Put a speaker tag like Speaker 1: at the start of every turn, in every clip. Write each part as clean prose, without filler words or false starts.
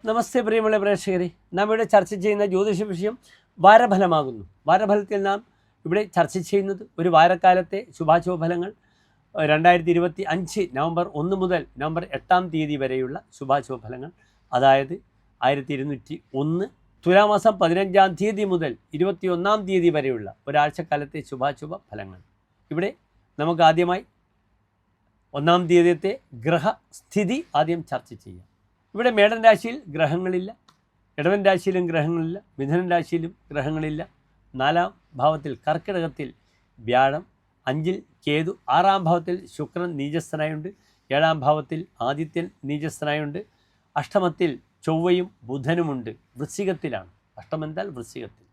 Speaker 1: നമസ്തേ പ്രിയമുള്ള പ്രേക്ഷകരെ, നാം ഇവിടെ ചർച്ച ചെയ്യുന്ന ജ്യോതിഷ വിഷയം വാരഫലമാകുന്നു. വാരഫലത്തിൽ നാം ഇവിടെ ചർച്ച ചെയ്യുന്നത് ഒരു വാരക്കാലത്തെ ശുഭാശുഭ ഫലങ്ങൾ 2025 നവംബർ 1 മുതൽ നവംബർ 8 വരെയുള്ള ശുഭാശുഭ ഫലങ്ങൾ, അതായത് 1201 തുലാമാസം 15 മുതൽ 21 വരെയുള്ള ഒരാഴ്ചക്കാലത്തെ ശുഭാശുഭ ഫലങ്ങൾ. ഇവിടെ നമുക്ക് ആദ്യമായി 1 തീയതിയത്തെ ഗ്രഹസ്ഥിതി ആദ്യം ചർച്ച ചെയ്യാം. ഇവിടെ മേടൻ രാശിയിൽ ഗ്രഹങ്ങളില്ല, ഇടവൻ രാശിയിലും ഗ്രഹങ്ങളില്ല, മിഥുനൻ രാശിയിലും ഗ്രഹങ്ങളില്ല. 4-ാം ഭാവത്തിൽ കർക്കിടകത്തിൽ വ്യാഴം, 5-ൽ കേതു, 6-ാം ഭാവത്തിൽ ശുക്രൻ നീചസ്ഥനായുണ്ട്, 7-ാം ഭാവത്തിൽ ആദിത്യൻ നീചസ്ഥനായുണ്ട്, അഷ്ടമത്തിൽ ചൊവ്വയും ബുധനുമുണ്ട്. വൃശ്ചികത്തിലാണ്, അഷ്ടമെന്താൽ വൃശ്ചികത്തിൽ.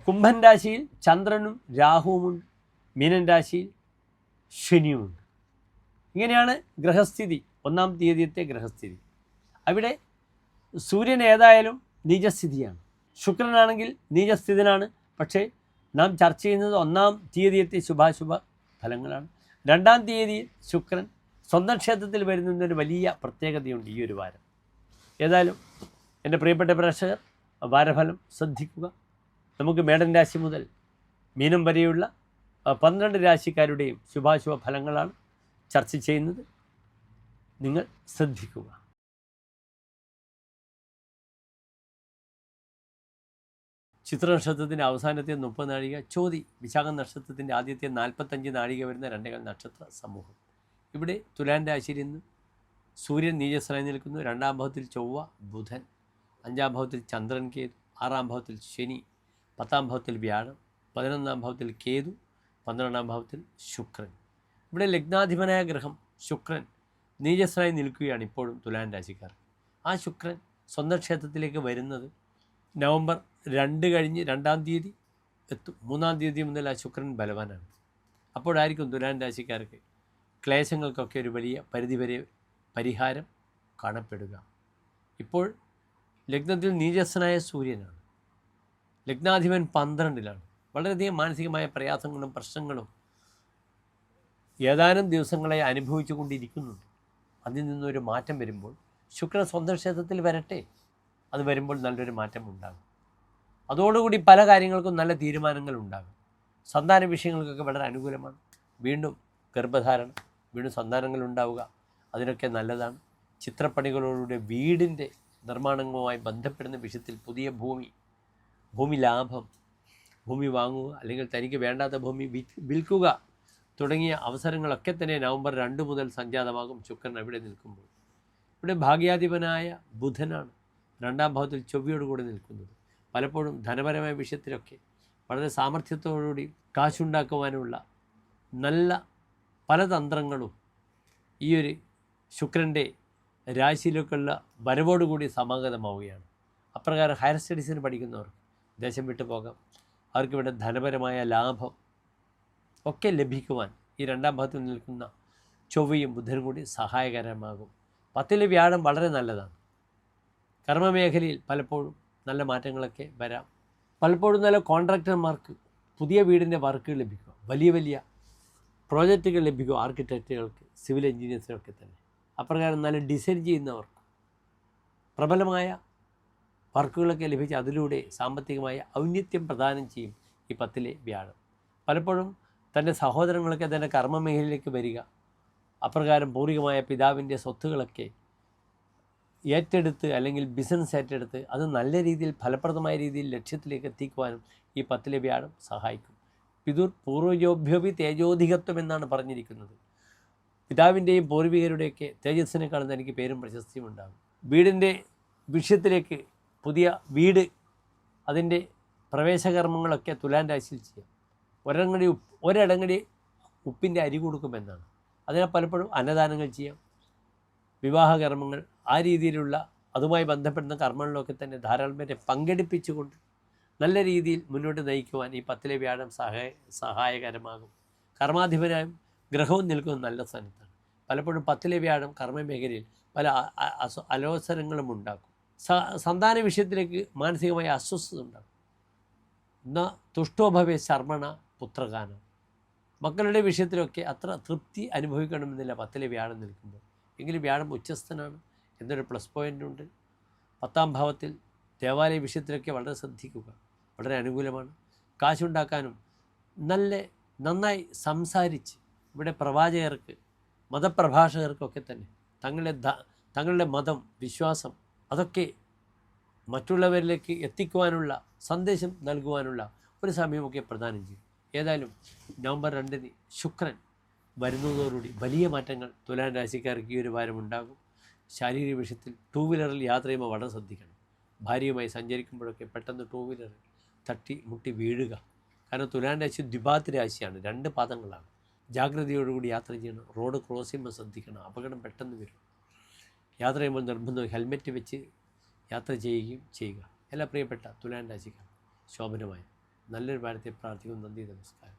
Speaker 1: കുംഭൻ രാശിയിൽ ചന്ദ്രനും രാഹുവുമുണ്ട്, മീനൻ രാശിയിൽ ശനിയുമുണ്ട്. ഇങ്ങനെയാണ് ഗ്രഹസ്ഥിതി, 1 തീയതിയത്തെ ഗ്രഹസ്ഥിതി. അവിടെ സൂര്യൻ ഏതായാലും നീചസ്ഥിതിയാണ്, ശുക്രനാണെങ്കിൽ നീചസ്ഥിതനാണ്. പക്ഷേ നാം ചർച്ച ചെയ്യുന്നത് 1 തീയതിയത്തെ ശുഭാശുഭ ഫലങ്ങളാണ്. 2-ാം തീയതി ശുക്രൻ സ്വന്തം ക്ഷേത്രത്തിൽ വരുന്നതിനൊരു വലിയ പ്രത്യേകതയുണ്ട് ഈ ഒരു വാരം. ഏതായാലും എൻ്റെ പ്രിയപ്പെട്ട പ്രേക്ഷകർ, വാരഫലം ശ്രദ്ധിക്കുക. നമുക്ക് മേടൻ രാശി മുതൽ മീനം വരെയുള്ള 12 രാശിക്കാരുടെയും ശുഭാശുഭ ഫലങ്ങളാണ് ചർച്ച ചെയ്യുന്നത്. നിങ്ങൾ ശ്രദ്ധിക്കുക. ചിത്ര നക്ഷത്രത്തിൻ്റെ അവസാനത്തെ 30 നാഴിക, ചോതി വിശാഖം നക്ഷത്രത്തിൻ്റെ ആദ്യത്തെ 45 നാഴിക വരുന്ന 2 നക്ഷത്ര സമൂഹം. ഇവിടെ തുലാൻ രാശിയിൽ നിന്ന് സൂര്യൻ നീചസ്ഥനായി നിൽക്കുന്നു. 2-ാം ഭാവത്തിൽ ചൊവ്വ, ബുധൻ, 5-ാം ഭാവത്തിൽ ചന്ദ്രൻ, കേതു, 6-ാം ഭാവത്തിൽ ശനി, 10-ാം ഭാവത്തിൽ വ്യാഴം, 11-ാം ഭാവത്തിൽ കേതു, 12-ാം ഭാവത്തിൽ ശുക്രൻ. ഇവിടെ ലഗ്നാധിപനായ ഗ്രഹം ശുക്രൻ നീചസ്ഥനായി നിൽക്കുകയാണ് ഇപ്പോഴും തുലാൻ രാശിക്കാർ. ആ ശുക്രൻ സ്വന്തം ക്ഷേത്രത്തിലേക്ക് വരുന്നത് നവംബർ 2 കഴിഞ്ഞ് 2-ാം തീയതി എത്തും. 3-ാം തീയതി മുതൽ ആ ശുക്രൻ ബലവാനാണ്. അപ്പോഴായിരിക്കും തുലാൻ രാശിക്കാർക്ക് ക്ലേശങ്ങൾക്കൊക്കെ ഒരു വലിയ പരിധിവരെ പരിഹാരം കാണപ്പെടുക. ഇപ്പോൾ ലഗ്നത്തിൽ നീചസ്ഥനായ സൂര്യനാണ്, ലഗ്നാധിപൻ 12-ലാണ്. വളരെയധികം മാനസികമായ പ്രയാസങ്ങളും പ്രശ്നങ്ങളും ഏതാനും ദിവസങ്ങളെ അനുഭവിച്ചു കൊണ്ടിരിക്കുന്നുണ്ട്. അതിൽ നിന്നൊരു മാറ്റം വരുമ്പോൾ ശുക്രൻ സ്വന്തം ക്ഷേത്രത്തിൽ വരട്ടെ. അത് വരുമ്പോൾ നല്ലൊരു മാറ്റം ഉണ്ടാകും. അതോടുകൂടി പല കാര്യങ്ങൾക്കും നല്ല തീരുമാനങ്ങൾ ഉണ്ടാകും. സന്താന വിഷയങ്ങൾക്കൊക്കെ വളരെ അനുകൂലമാണ്. വീണ്ടും ഗർഭധാരണം, വീണ്ടും സന്താനങ്ങൾ ഉണ്ടാവുക, അതിനൊക്കെ നല്ലതാണ്. ചിത്രപ്പണികളോടുകൂടി വീടിൻ്റെ നിർമ്മാണങ്ങളുമായി ബന്ധപ്പെടുന്ന വിഷയത്തിൽ പുതിയ ഭൂമി ലാഭം, ഭൂമി വാങ്ങുക, അല്ലെങ്കിൽ തനിക്ക് വേണ്ടാത്ത ഭൂമി വിൽക്കുക തുടങ്ങിയ അവസരങ്ങളൊക്കെ തന്നെ നവംബർ 2 മുതൽ സംജാതമാകും. ശുക്രൻ അവിടെ നിൽക്കുമ്പോൾ ഇവിടെ ഭാഗ്യാധിപനായ ബുധനാണ് 2-ാം ഭാവത്തിൽ ചൊവ്വയോടുകൂടി നിൽക്കുന്നത്. പലപ്പോഴും ധനപരമായ വിഷയത്തിലൊക്കെ വളരെ സാമർഥ്യത്തോടുകൂടി കാശുണ്ടാക്കുവാനുള്ള നല്ല പല തന്ത്രങ്ങളും ഈ ഒരു ശുക്രൻ്റെ രാശിയിലേക്കുള്ള വരവോടുകൂടി സമാഗതമാവുകയാണ്. അപ്രകാരം ഹയർ സ്റ്റഡീസിന് പഠിക്കുന്നവർക്ക് ദേശം വിട്ടു പോകാം. അവർക്കിവിടെ ധനപരമായ ലാഭം ഒക്കെ ലഭിക്കുവാൻ ഈ 2-ാം ഭാവത്തിൽ നിൽക്കുന്ന ചൊവ്വയും ബുധനും കൂടി സഹായകരമാകും. 10-ലെ വ്യാഴം വളരെ നല്ലതാണ്. കർമ്മമേഖലയിൽ പലപ്പോഴും നല്ല മാറ്റങ്ങളൊക്കെ വരാം. പലപ്പോഴും നല്ല കോൺട്രാക്ടർമാർക്ക് പുതിയ വീടിൻ്റെ വർക്കുകൾ ലഭിക്കുക, വലിയ വലിയ പ്രോജക്റ്റുകൾ ലഭിക്കുക, ആർക്കിടെക്റ്റുകൾക്ക്, സിവിൽ എഞ്ചിനീയേഴ്സിനൊക്കെ തന്നെ. അപ്രകാരം നല്ല ഡിസൈൻ ചെയ്യുന്നവർക്ക് പ്രബലമായ വർക്കുകളൊക്കെ ലഭിച്ച് അതിലൂടെ സാമ്പത്തികമായ ഔന്നത്യം പ്രദാനം ചെയ്യും ഈ 10-ലെ വ്യാഴം. പലപ്പോഴും തൻ്റെ സഹോദരങ്ങളൊക്കെ തൻ്റെ കർമ്മമേഖലയിലേക്ക് വരിക, അപ്രകാരം പൂർവികമായ പിതാവിൻ്റെ സ്വത്തുകളൊക്കെ ഏറ്റെടുത്ത് അല്ലെങ്കിൽ ബിസിനസ് ഏറ്റെടുത്ത് അത് നല്ല രീതിയിൽ ഫലപ്രദമായ രീതിയിൽ ലക്ഷ്യത്തിലേക്ക് എത്തിക്കുവാനും ഈ 10-ലെ വ്യാഴം സഹായിക്കും. പിതുർ പൂർവജോഭ്യോപി തേജോധികത്വം എന്നാണ് പറഞ്ഞിരിക്കുന്നത്. പിതാവിൻ്റെയും പൂർവികരുടെയൊക്കെ തേജസ്സിനെക്കാളും തനിക്ക് പേരും പ്രശസ്തിയും ഉണ്ടാകും. വീടിൻ്റെ വിഷയത്തിലേക്ക് പുതിയ വീട്, അതിൻ്റെ പ്രവേശകർമ്മങ്ങളൊക്കെ തുലാൻ രാശിയിൽ ചെയ്യാം. ഒരടങ്ങടി ഉപ്പിൻ്റെ അരി കൊടുക്കുമെന്നാണ്. അതിനാൽ പലപ്പോഴും അന്നദാനങ്ങൾ ചെയ്യാം, വിവാഹകർമ്മങ്ങൾ, ആ രീതിയിലുള്ള അതുമായി ബന്ധപ്പെടുന്ന കർമ്മങ്ങളിലൊക്കെ തന്നെ ധാരാളം പേരെ പങ്കെടുപ്പിച്ചുകൊണ്ട് നല്ല രീതിയിൽ മുന്നോട്ട് നയിക്കുവാൻ ഈ 10-ലെ വ്യാഴം സഹായകരമാകും. കർമാധിപനായും ഗ്രഹവും നിൽക്കുന്നത് നല്ല സ്ഥാനത്താണ്. പലപ്പോഴും 10-ലെ വ്യാഴം കർമ്മമേഖലയിൽ പല അലോസരങ്ങളും ഉണ്ടാക്കും. സന്താന വിഷയത്തിലേക്ക് മാനസികമായ അസ്വസ്ഥത ഉണ്ടാകും. എന്നാൽ തുഷ്ടോഭവേ ശർമ്മണ പുത്രഗാനം, മക്കളുടെ വിഷയത്തിലൊക്കെ അത്ര തൃപ്തി അനുഭവിക്കണമെന്നില്ല 10-ലെ വ്യാഴം നിൽക്കുമ്പോൾ. എങ്കിലും വ്യാഴം ഉച്ചസ്ഥനാണ് എന്നൊരു പ്ലസ് പോയിൻ്റുണ്ട്. 10-ാം ഭാവത്തിൽ ദേവാലയ വിഷയത്തിലൊക്കെ വളരെ ശ്രദ്ധിക്കുക, വളരെ അനുകൂലമാണ്. കാശുണ്ടാക്കാനും നന്നായി സംസാരിച്ച് ഇവിടെ പ്രവാചകർക്ക്, മതപ്രഭാഷകർക്കൊക്കെ തന്നെ തങ്ങളുടെ മതം, വിശ്വാസം അതൊക്കെ മറ്റുള്ളവരിലേക്ക് എത്തിക്കുവാനുള്ള, സന്ദേശം നൽകുവാനുള്ള ഒരു സമയമൊക്കെ പ്രദാനം ചെയ്യും. ഏതായാലും നവംബർ 2 ശുക്രൻ വരുന്നതോടുകൂടി വലിയ മാറ്റങ്ങൾ തുലാൻ രാശിക്കാർക്ക് ഈ ഒരു വാരം ഉണ്ടാകും. ശാരീരിക വിഷയത്തിൽ 2 വീലറിൽ യാത്ര ചെയ്യുമ്പോൾ വളരെ ശ്രദ്ധിക്കണം. ഭാര്യയുമായി സഞ്ചരിക്കുമ്പോഴൊക്കെ പെട്ടെന്ന് 2 വീലറിൽ തട്ടി മുട്ടി വീഴുക. കാരണം തുലാൻ രാശി ദ്വിപാദി രാശിയാണ്, 2 പാദങ്ങളാണ്. ജാഗ്രതയോടുകൂടി യാത്ര ചെയ്യണം. റോഡ് ക്രോസ് ചെയ്യുമ്പോൾ ശ്രദ്ധിക്കണം, അപകടം പെട്ടെന്ന് വരും. യാത്ര ചെയ്യുമ്പോൾ നിർബന്ധം ഹെൽമെറ്റ് വെച്ച് യാത്ര ചെയ്യുക. എല്ലാ പ്രിയപ്പെട്ട തുലാൻ രാശിക്കാർ ശോഭനമായ നല്ലൊരു വാരത്തെ പ്രാർത്ഥിക്കുന്നു. നന്ദി, നമസ്കാരം.